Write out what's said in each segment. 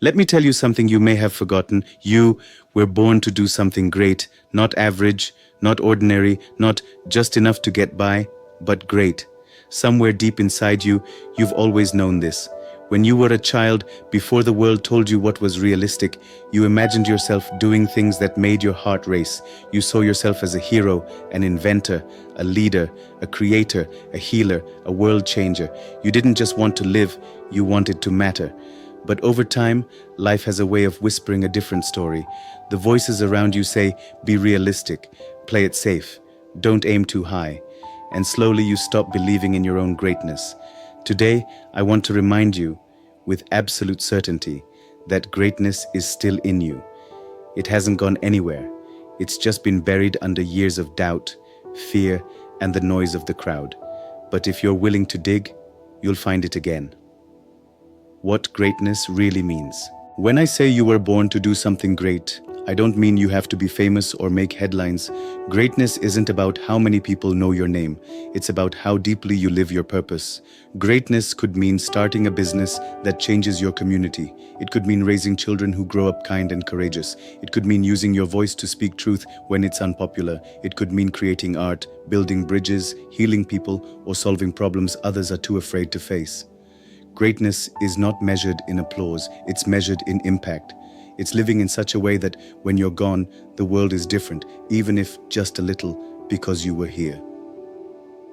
Let me tell you something you may have forgotten. You were born to do something great, not average, not ordinary, not just enough to get by, but great. Somewhere deep inside you, you've always known this. When you were a child, before the world told you what was realistic, you imagined yourself doing things that made your heart race. You saw yourself as a hero, an inventor, a leader, a creator, a healer, a world changer. You didn't just want to live, you wanted to matter. But over time, life has a way of whispering a different story. The voices around you say, be realistic, play it safe, don't aim too high. And slowly you stop believing in your own greatness. Today, I want to remind you, with absolute certainty, that greatness is still in you. It hasn't gone anywhere. It's just been buried under years of doubt, fear, and the noise of the crowd. But if you're willing to dig, you'll find it again. What greatness really means. When I say you were born to do something great, I don't mean you have to be famous or make headlines. Greatness isn't about how many people know your name. It's about how deeply you live your purpose. Greatness could mean starting a business that changes your community. It could mean raising children who grow up kind and courageous. It could mean using your voice to speak truth when it's unpopular. It could mean creating art, building bridges, healing people, or solving problems others are too afraid to face. Greatness is not measured in applause, it's measured in impact. It's living in such a way that when you're gone, the world is different, even if just a little, because you were here.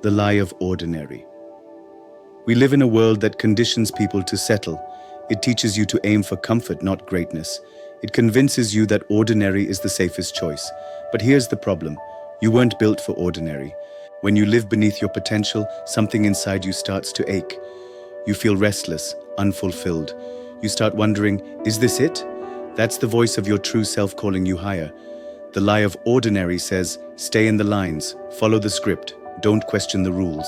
The lie of ordinary. We live in a world that conditions people to settle. It teaches you to aim for comfort, not greatness. It convinces you that ordinary is the safest choice. But here's the problem. You weren't built for ordinary. When you live beneath your potential, something inside you starts to ache. You feel restless, unfulfilled. You start wondering, is this it? That's the voice of your true self calling you higher. The lie of ordinary says, stay in the lines, follow the script, don't question the rules.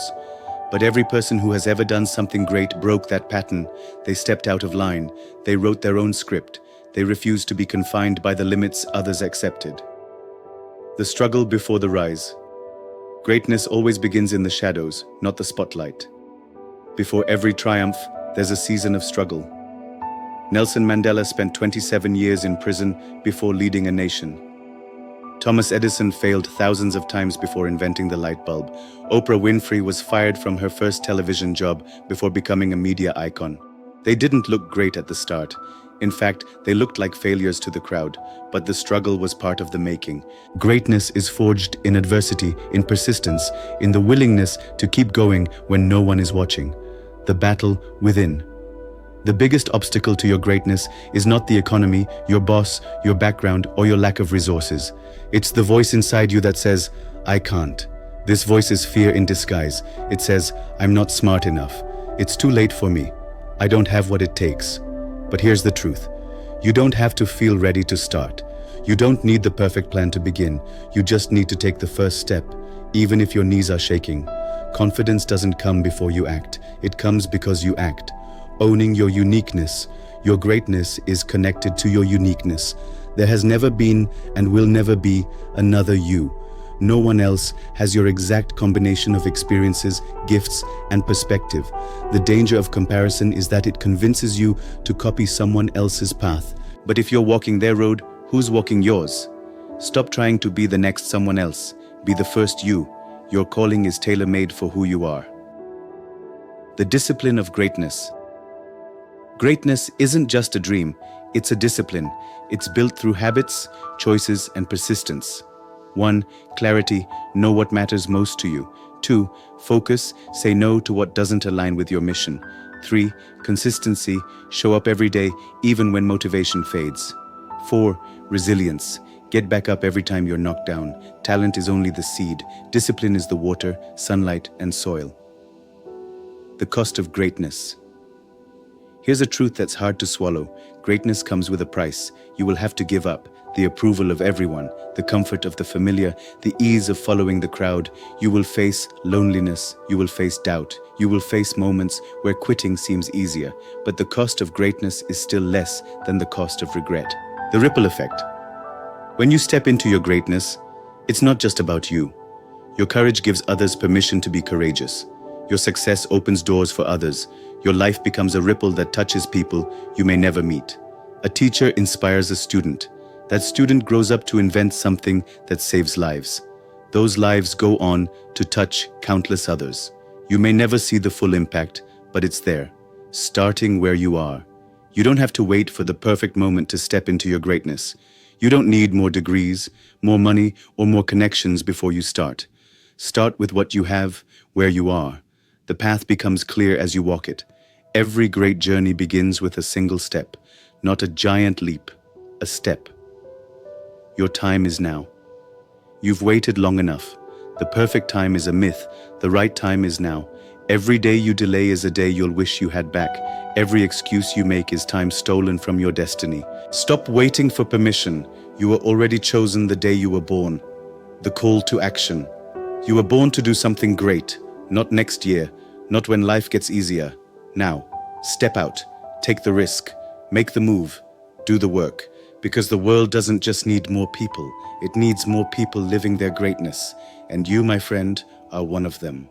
But every person who has ever done something great broke that pattern. They stepped out of line. They wrote their own script. They refused to be confined by the limits others accepted. The struggle before the rise. Greatness always begins in the shadows, not the spotlight. Before every triumph, there's a season of struggle. Nelson Mandela spent 27 years in prison before leading a nation. Thomas Edison failed thousands of times before inventing the light bulb. Oprah Winfrey was fired from her first television job before becoming a media icon. They didn't look great at the start. In fact, they looked like failures to the crowd, but the struggle was part of the making. Greatness is forged in adversity, in persistence, in the willingness to keep going when no one is watching. The battle within. The biggest obstacle to your greatness is not the economy, your boss, your background, or your lack of resources. It's the voice inside you that says, I can't. This voice is fear in disguise. It says, I'm not smart enough. It's too late for me. I don't have what it takes. But here's the truth. You don't have to feel ready to start. You don't need the perfect plan to begin. You just need to take the first step, even if your knees are shaking. Confidence doesn't come before you act. It comes because you act. Owning your uniqueness. Your greatness is connected to your uniqueness. There has never been and will never be another you. No one else has your exact combination of experiences, gifts, and perspective. The danger of comparison is that it convinces you to copy someone else's path. But if you're walking their road, who's walking yours? Stop trying to be the next someone else. Be the first you. Your calling is tailor-made for who you are. The discipline of greatness. Greatness isn't just a dream, it's a discipline. It's built through habits, choices, and persistence. 1. Clarity, know what matters most to you. 2. Focus, say no to what doesn't align with your mission. 3. Consistency, show up every day, even when motivation fades. 4. Resilience, get back up every time you're knocked down. Talent is only the seed, discipline is the water, sunlight, and soil. The cost of greatness. Here's a truth that's hard to swallow. Greatness comes with a price. You will have to give up the approval of everyone, the comfort of the familiar, the ease of following the crowd. You will face loneliness. You will face doubt. You will face moments where quitting seems easier. But the cost of greatness is still less than the cost of regret. The ripple effect. When you step into your greatness, it's not just about you. Your courage gives others permission to be courageous. Your success opens doors for others. Your life becomes a ripple that touches people you may never meet. A teacher inspires a student. That student grows up to invent something that saves lives. Those lives go on to touch countless others. You may never see the full impact, but it's there, starting where you are. You don't have to wait for the perfect moment to step into your greatness. You don't need more degrees, more money, or more connections before you start. Start with what you have, where you are. The path becomes clear as you walk it. Every great journey begins with a single step, not a giant leap, a step. Your time is now. You've waited long enough. The perfect time is a myth. The right time is now. Every day you delay is a day you'll wish you had back. Every excuse you make is time stolen from your destiny. Stop waiting for permission. You were already chosen the day you were born. The call to action. You were born to do something great, not next year, not when life gets easier. Now, step out, take the risk, make the move, do the work. Because the world doesn't just need more people, it needs more people living their greatness. And you, my friend, are one of them.